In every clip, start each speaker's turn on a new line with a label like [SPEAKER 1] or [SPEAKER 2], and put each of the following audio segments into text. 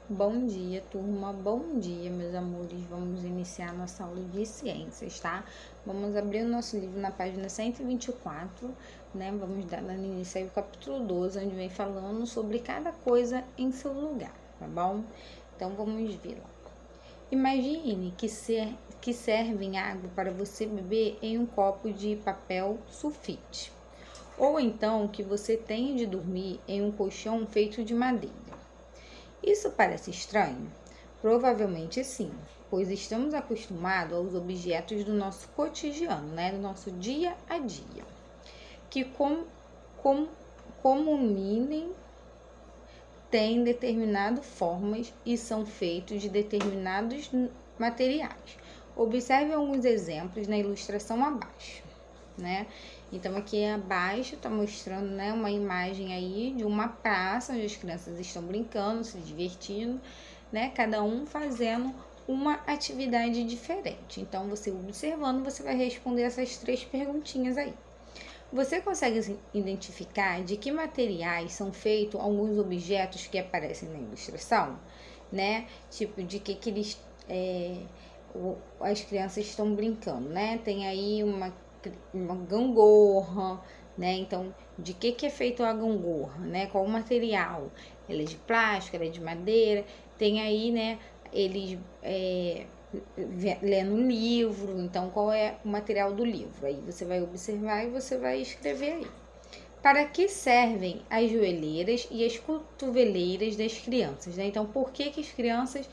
[SPEAKER 1] Bom dia, turma. Bom dia, meus amores. Vamos iniciar nossa aula de ciências, tá? Vamos abrir o nosso livro na página 124, né? Vamos dar início ao capítulo 12, onde vem falando sobre cada coisa em seu lugar, tá bom? Então, vamos ver lá. Imagine que servem água para você beber em um copo de papel sulfite. Ou então que você tenha de dormir em um colchão feito de madeira. Isso parece estranho? Provavelmente sim, pois estamos acostumados aos objetos do nosso cotidiano, né? Do nosso dia a dia, que com, comuninem têm determinadas formas e são feitos de determinados materiais. Observe alguns exemplos na ilustração abaixo, né? Então aqui abaixo está mostrando, né, uma imagem aí de uma praça onde as crianças estão brincando, se divertindo, né? Cada um fazendo uma atividade diferente. Então você observando, você vai responder essas 3 perguntinhas aí. Você consegue identificar de que materiais são feitos alguns objetos que aparecem na ilustração, né? Tipo, de que eles as crianças estão brincando, né? Tem aí uma gangorra, né? Então, de que é feito a gangorra, né? Qual o material? Ela é de plástico, ela é de madeira. Tem aí, né? Eles lendo um livro, então qual é o material do livro? Aí você vai observar e você vai escrever aí. Para que servem as joelheiras e as cotoveleiras das crianças, né? Então, por que as crianças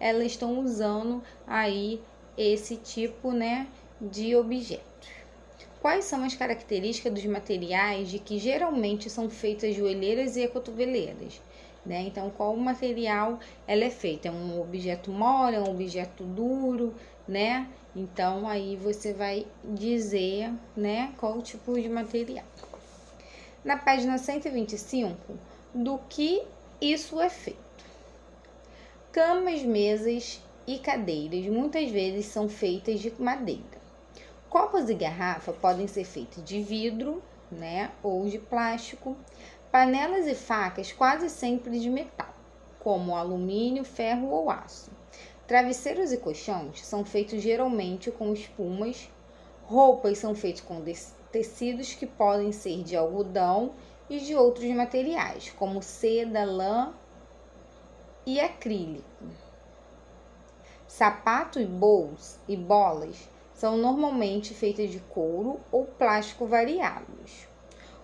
[SPEAKER 1] elas estão usando aí esse tipo, né, de objetos? Quais são as características dos materiais de que geralmente são feitas as joelheiras e as cotoveleiras? Né? Então, qual material ela é feita? É um objeto mole, é um objeto duro, né? Então, aí você vai dizer, né, qual o tipo de material. Na página 125, do que isso é feito? Camas, mesas e cadeiras muitas vezes são feitas de madeira. Copos e garrafas podem ser feitos de vidro, né, ou de plástico. Panelas e facas quase sempre de metal, como alumínio, ferro ou aço. Travesseiros e colchões são feitos geralmente com espumas. Roupas são feitas com tecidos que podem ser de algodão e de outros materiais, como seda, lã e acrílico. Sapato e bolas são normalmente feitas de couro ou plástico variados.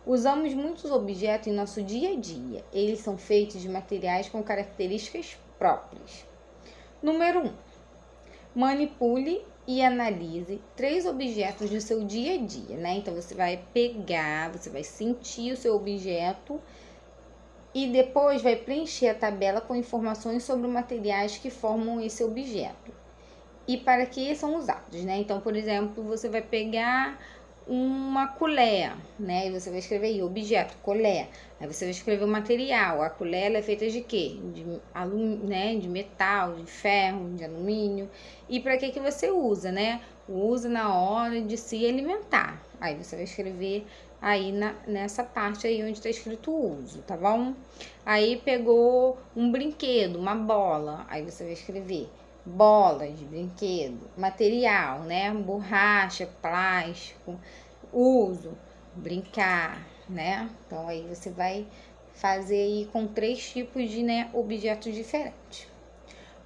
[SPEAKER 1] Usamos muitos objetos em nosso dia a dia. Eles são feitos de materiais com características próprias. Número 1. Manipule e analise 3 objetos do seu dia a dia, né? Então, você vai pegar, você vai sentir o seu objeto e depois vai preencher a tabela com informações sobre os materiais que formam esse objeto e para que são usados, né? Então, por exemplo, você vai pegar uma colher, né? E você vai escrever aí, objeto, colher. Aí você vai escrever o material. A colher ela é feita de quê? De alumínio, né? De metal, de ferro, de alumínio. E para que você usa, né? Usa na hora de se alimentar. Aí você vai escrever aí nessa parte aí onde está escrito uso, tá bom? Aí pegou um brinquedo, uma bola. Aí você vai escrever bolas de brinquedo, material, né? Borracha, plástico, uso, brincar, né? Então aí você vai fazer aí com 3 tipos de, né, objetos diferentes.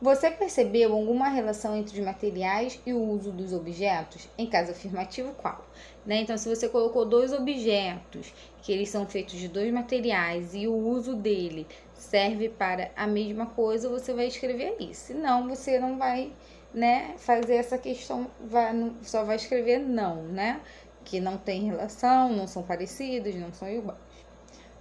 [SPEAKER 1] Você percebeu alguma relação entre os materiais e o uso dos objetos? Em caso afirmativo, qual? Né? Então, se você colocou 2 objetos, que eles são feitos de 2 materiais e o uso dele serve para a mesma coisa, você vai escrever isso. Se não, você não vai, né, fazer essa questão, só vai escrever não, né? Que não tem relação, não são parecidos, não são iguais.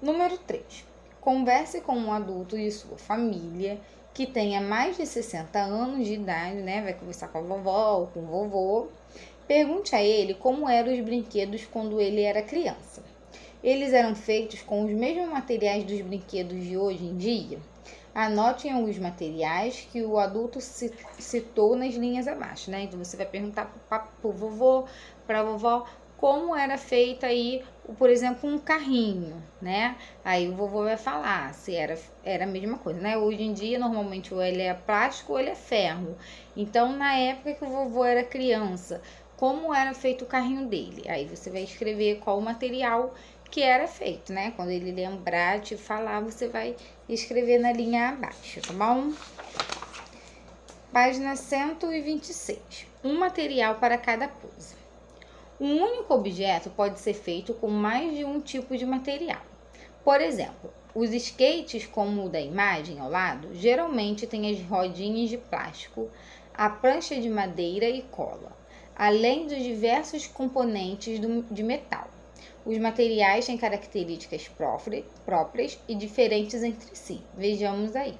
[SPEAKER 1] Número 3. Converse com um adulto de sua família que tenha mais de 60 anos de idade, né? Vai conversar com a vovó ou com o vovô. Pergunte a ele como eram os brinquedos quando ele era criança. Eles eram feitos com os mesmos materiais dos brinquedos de hoje em dia? Anote alguns materiais que o adulto citou nas linhas abaixo, né? Então você vai perguntar para o vovô, para a vovó, como era feito aí, por exemplo, um carrinho, né? Aí o vovô vai falar se era a mesma coisa, né? Hoje em dia, normalmente, ou ele é plástico ou ele é ferro. Então, na época que o vovô era criança, como era feito o carrinho dele? Aí você vai escrever qual o material que era feito, né? Quando ele lembrar de falar, você vai escrever na linha abaixo, tá bom? Página 126. Um material para cada coisa. Um único objeto pode ser feito com mais de um tipo de material. Por exemplo, os skates, como o da imagem ao lado, geralmente têm as rodinhas de plástico, a prancha de madeira e cola, além dos diversos componentes de metal. Os materiais têm características próprias e diferentes entre si. Vejamos aí.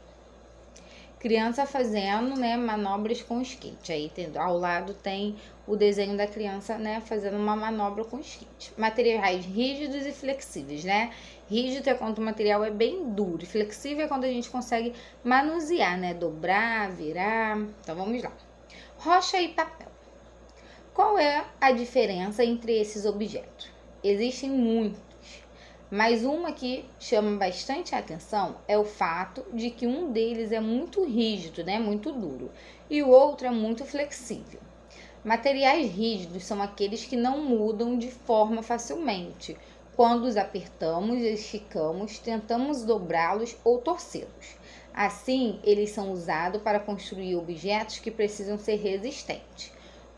[SPEAKER 1] Criança fazendo, né, manobras com skate. Aí ao lado tem o desenho da criança, né, fazendo uma manobra com skate. Materiais rígidos e flexíveis, né? Rígido é quando o material é bem duro, e flexível é quando a gente consegue manusear, né, dobrar, virar. Então vamos lá. Rocha e papel. Qual é a diferença entre esses objetos? Existem muitos. Mas uma que chama bastante a atenção é o fato de que um deles é muito rígido, né, muito duro, e o outro é muito flexível. Materiais rígidos são aqueles que não mudam de forma facilmente. Quando os apertamos, esticamos, tentamos dobrá-los ou torcê-los. Assim, eles são usados para construir objetos que precisam ser resistentes.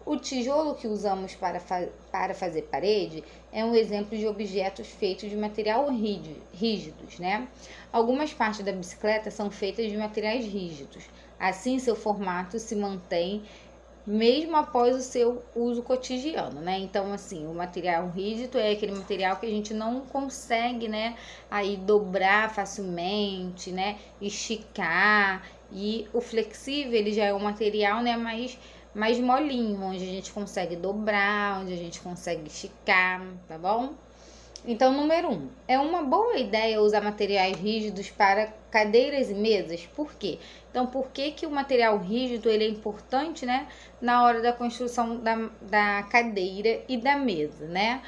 [SPEAKER 1] O tijolo que usamos para fazer parede é um exemplo de objetos feitos de material rígidos, né? Algumas partes da bicicleta são feitas de materiais rígidos. Assim, seu formato se mantém mesmo após o seu uso cotidiano, né? Então, assim, o material rígido é aquele material que a gente não consegue, né, aí dobrar facilmente, né, esticar. E o flexível, ele já é um material, né, mais molinho, onde a gente consegue dobrar, onde a gente consegue esticar, tá bom? Então, número 1. É uma boa ideia usar materiais rígidos para cadeiras e mesas? Por quê? Então, por que o material rígido ele é importante, né, na hora da construção da cadeira e da mesa, né?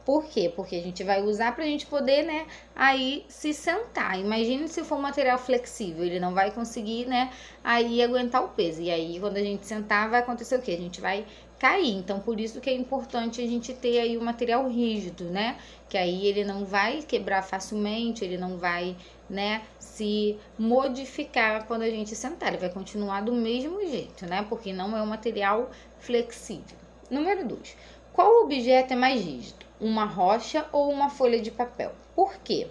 [SPEAKER 1] Por quê? Porque a gente vai usar para a gente poder, né, aí se sentar. Imagine se for um material flexível, ele não vai conseguir, né, aí aguentar o peso. E aí, quando a gente sentar, vai acontecer o quê? A gente vai cair. Então, por isso que é importante a gente ter aí o material rígido, né? Que aí ele não vai quebrar facilmente, ele não vai, né, se modificar quando a gente sentar. Ele vai continuar do mesmo jeito, né? Porque não é um material flexível. Número 2. Qual objeto é mais rígido? Uma rocha ou uma folha de papel? Por quê?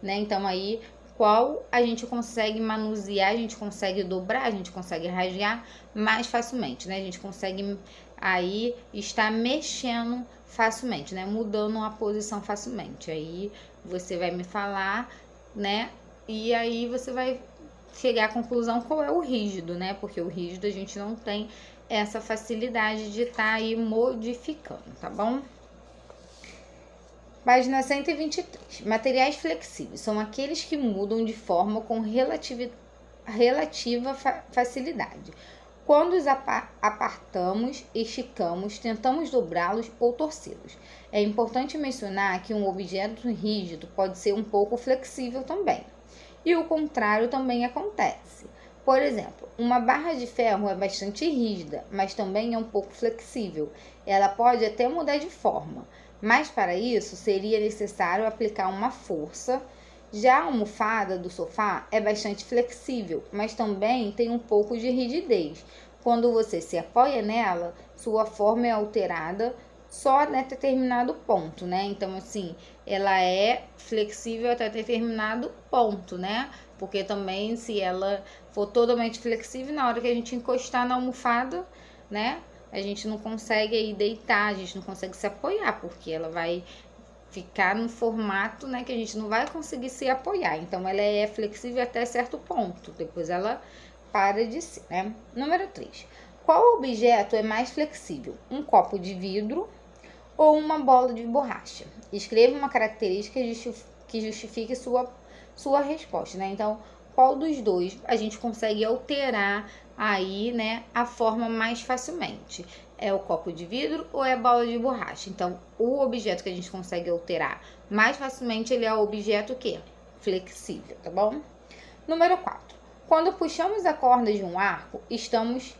[SPEAKER 1] Né? Então, aí, qual a gente consegue manusear, a gente consegue dobrar, a gente consegue rasgar mais facilmente, né? A gente consegue aí estar mexendo facilmente, né? Mudando a posição facilmente. Aí, você vai me falar, né? E aí, você vai chegar à conclusão qual é o rígido, né? Porque o rígido a gente não tem essa facilidade de estar aí modificando, tá bom? Página 123. Materiais flexíveis são aqueles que mudam de forma com relativa facilidade. Quando os apartamos, esticamos, tentamos dobrá-los ou torcê-los. É importante mencionar que um objeto rígido pode ser um pouco flexível também. E o contrário também acontece. Por exemplo, uma barra de ferro é bastante rígida, mas também é um pouco flexível. Ela pode até mudar de forma, mas para isso seria necessário aplicar uma força. Já a almofada do sofá é bastante flexível, mas também tem um pouco de rigidez. Quando você se apoia nela, sua forma é alterada só até determinado ponto, né? Então, assim, ela é flexível até determinado ponto, né? Porque também, se ela for totalmente flexível, na hora que a gente encostar na almofada, né, a gente não consegue aí deitar, a gente não consegue se apoiar, porque ela vai ficar no formato, né, que a gente não vai conseguir se apoiar. Então, ela é flexível até certo ponto, depois ela para de ser, né? Número 3. Qual objeto é mais flexível? Um copo de vidro ou uma bola de borracha? Escreva uma característica que justifique sua resposta, né? Então, qual dos dois a gente consegue alterar aí, né, a forma mais facilmente. É o copo de vidro ou é a bola de borracha? Então, o objeto que a gente consegue alterar mais facilmente, ele é o objeto que? Flexível, tá bom? Número 4. Quando puxamos a corda de um arco, estamos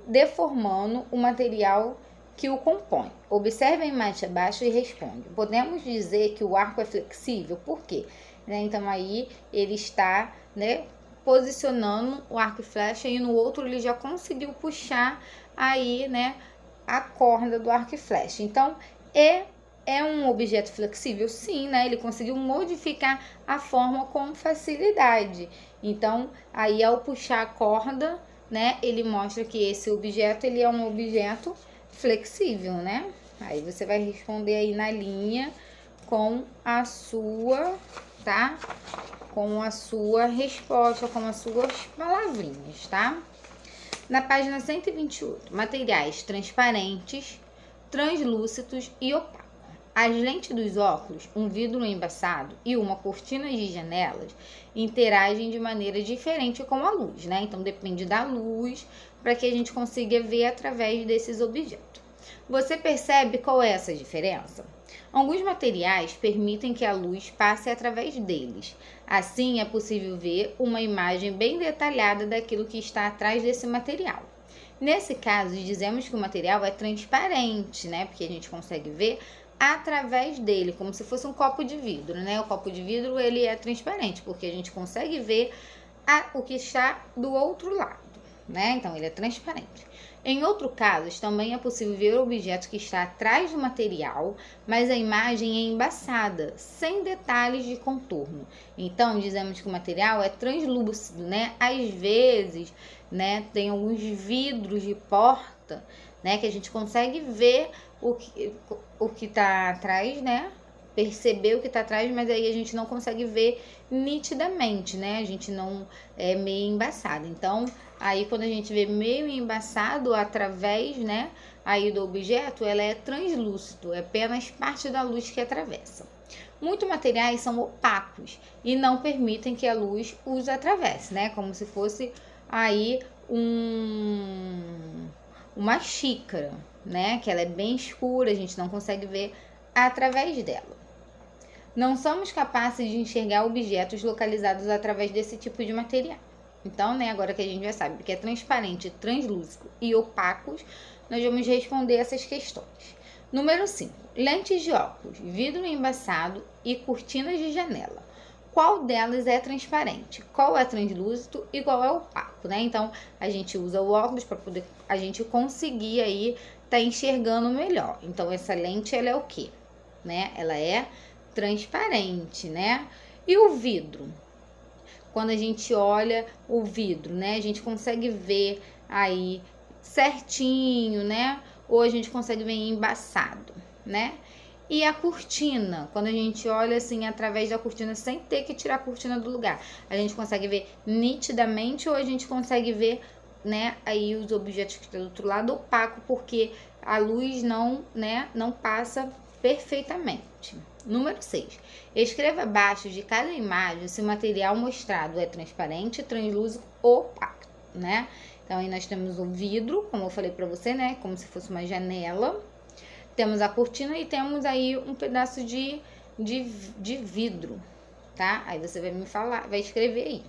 [SPEAKER 1] deformando o material que o compõe. Observe a imagem abaixo e responde. Podemos dizer que o arco é flexível? Por quê? Então, aí ele está, posicionando o arco e flecha e no outro ele já conseguiu puxar aí, a corda do arco e flecha. Então, é um objeto flexível? Sim, ele conseguiu modificar a forma com facilidade. Então, aí ao puxar a corda, ele mostra que esse objeto, ele é um objeto flexível, Aí você vai responder aí na linha com a sua, tá? Com a sua resposta, com as suas palavrinhas, tá? Na página 128, materiais transparentes, translúcidos e opacos. As lentes dos óculos, um vidro embaçado e uma cortina de janelas interagem de maneira diferente com a luz, Então depende da luz para que a gente consiga ver através desses objetos. Você percebe qual é essa diferença? Alguns materiais permitem que a luz passe através deles. Assim, é possível ver uma imagem bem detalhada daquilo que está atrás desse material. Nesse caso, dizemos que o material é transparente, Porque a gente consegue ver através dele, como se fosse um copo de vidro, O copo de vidro, ele é transparente, porque a gente consegue ver o que está do outro lado, Então, ele é transparente. Em outros casos, também é possível ver o objeto que está atrás do material, mas a imagem é embaçada, sem detalhes de contorno. Então, dizemos que o material é translúcido, Às vezes, tem alguns vidros de porta, que a gente consegue ver o que está atrás, perceber o que está atrás, mas aí a gente não consegue ver nitidamente, A gente não é meio embaçado. Então, aí quando a gente vê meio embaçado através, aí do objeto, ela é translúcido, é apenas parte da luz que atravessa. Muitos materiais são opacos e não permitem que a luz os atravesse, Como se fosse aí uma xícara, Que ela é bem escura, a gente não consegue ver através dela. Não somos capazes de enxergar objetos localizados através desse tipo de material. Então, agora que a gente já sabe que é transparente, translúcido e opacos, nós vamos responder essas questões. Número 5. Lentes de óculos, vidro embaçado e cortinas de janela. Qual delas é transparente? Qual é translúcido e qual é opaco, Então, a gente usa o óculos para poder a gente conseguir aí tá enxergando melhor. Então, essa lente, ela é o quê? Ela é transparente, E o vidro? Quando a gente olha o vidro, a gente consegue ver aí certinho, Ou a gente consegue ver embaçado, E a cortina, quando a gente olha assim através da cortina sem ter que tirar a cortina do lugar, a gente consegue ver nitidamente ou a gente consegue ver, aí os objetos que estão do outro lado opaco, porque a luz não passa perfeitamente. Número 6. Escreva abaixo de cada imagem se o material mostrado é transparente, translúcido ou opaco, Então, aí nós temos o vidro, como eu falei para você, Como se fosse uma janela. Temos a cortina e temos aí um pedaço de vidro, tá? Aí você vai me falar, vai escrever aí.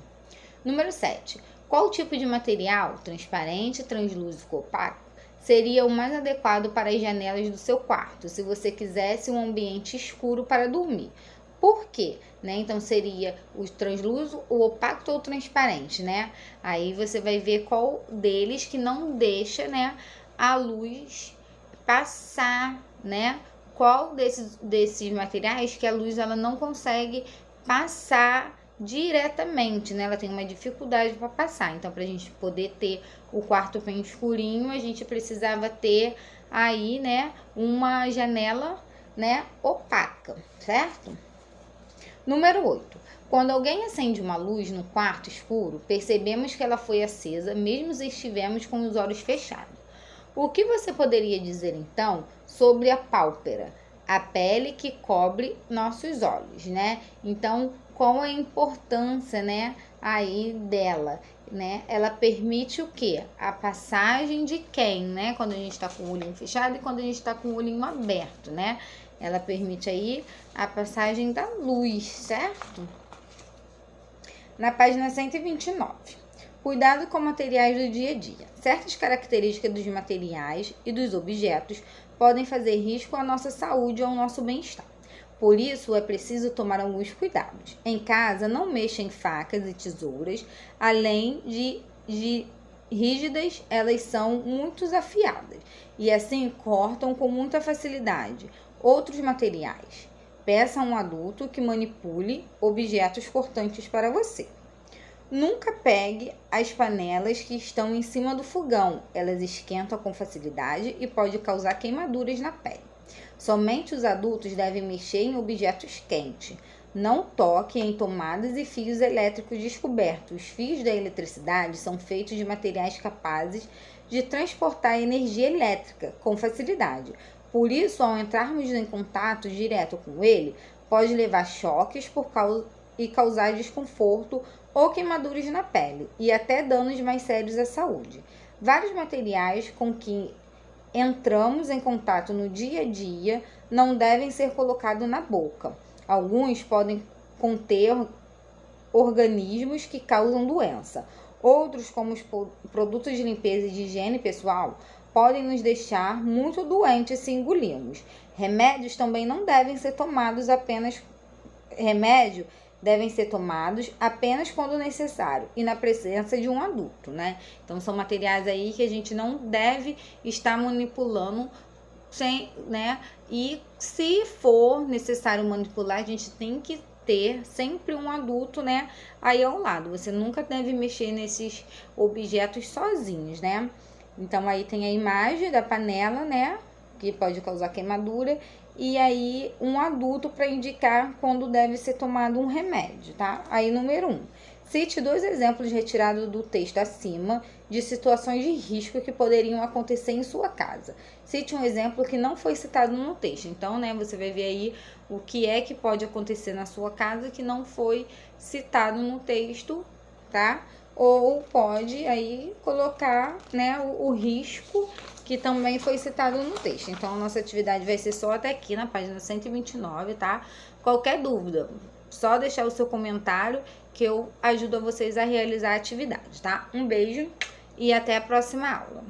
[SPEAKER 1] Número 7. Qual tipo de material, transparente, translúcido ou opaco, seria o mais adequado para as janelas do seu quarto, se você quisesse um ambiente escuro para dormir? Por quê? Então, seria o translúcido, o opaco ou o transparente, Aí você vai ver qual deles que não deixa, a luz passar, Qual desses materiais que a luz ela não consegue passar diretamente, Ela tem uma dificuldade para passar. Então, para a gente poder ter o quarto bem escurinho, a gente precisava ter aí, uma janela, opaca, certo? Número 8. Quando alguém acende uma luz no quarto escuro, percebemos que ela foi acesa, mesmo se estivermos com os olhos fechados. O que você poderia dizer, então, sobre a pálpebra, a pele que cobre nossos olhos, Então, qual a importância, aí dela, né? Ela permite o quê? A passagem de quem, né? Quando a gente está com o olhinho fechado e quando a gente está com o olhinho aberto, né? Ela permite aí a passagem da luz, certo? Na página 129. Cuidado com materiais do dia a dia. Certas características dos materiais e dos objetos podem fazer risco à nossa saúde ou ao nosso bem-estar. Por isso, é preciso tomar alguns cuidados. Em casa, não mexa em facas e tesouras, além de rígidas, elas são muito afiadas e assim cortam com muita facilidade outros materiais. Peça a um adulto que manipule objetos cortantes para você. Nunca pegue as panelas que estão em cima do fogão. Elas esquentam com facilidade e podem causar queimaduras na pele. Somente os adultos devem mexer em objetos quentes. Não toque em tomadas e fios elétricos descobertos. Os fios da eletricidade são feitos de materiais capazes de transportar energia elétrica com facilidade. Por isso, ao entrarmos em contato direto com ele, pode levar choques e causar desconforto ou queimaduras na pele e até danos mais sérios à saúde. Vários materiais com que entramos em contato no dia a dia não devem ser colocados na boca. Alguns podem conter organismos que causam doença. Outros, como os produtos de limpeza e de higiene pessoal, podem nos deixar muito doentes se engolimos. Remédios também não devem ser tomados apenas quando necessário e na presença de um adulto, né? Então são materiais aí que a gente não deve estar manipulando sem, né? E se for necessário manipular, a gente tem que ter sempre um adulto, né, aí ao lado. Você nunca deve mexer nesses objetos sozinhos, né? Então aí tem a imagem da panela, né, que pode causar queimadura, e aí um adulto para indicar quando deve ser tomado um remédio, tá? Aí número 1. Cite 2 exemplos retirados do texto acima de situações de risco que poderiam acontecer em sua casa. Cite um exemplo que não foi citado no texto. Então, né, você vai ver aí o que é que pode acontecer na sua casa que não foi citado no texto, tá? Ou pode aí colocar, né, o risco que também foi citado no texto. Então, a nossa atividade vai ser só até aqui na página 129, tá? Qualquer dúvida, só deixar o seu comentário que eu ajudo vocês a realizar a atividade, tá? Um beijo e até a próxima aula.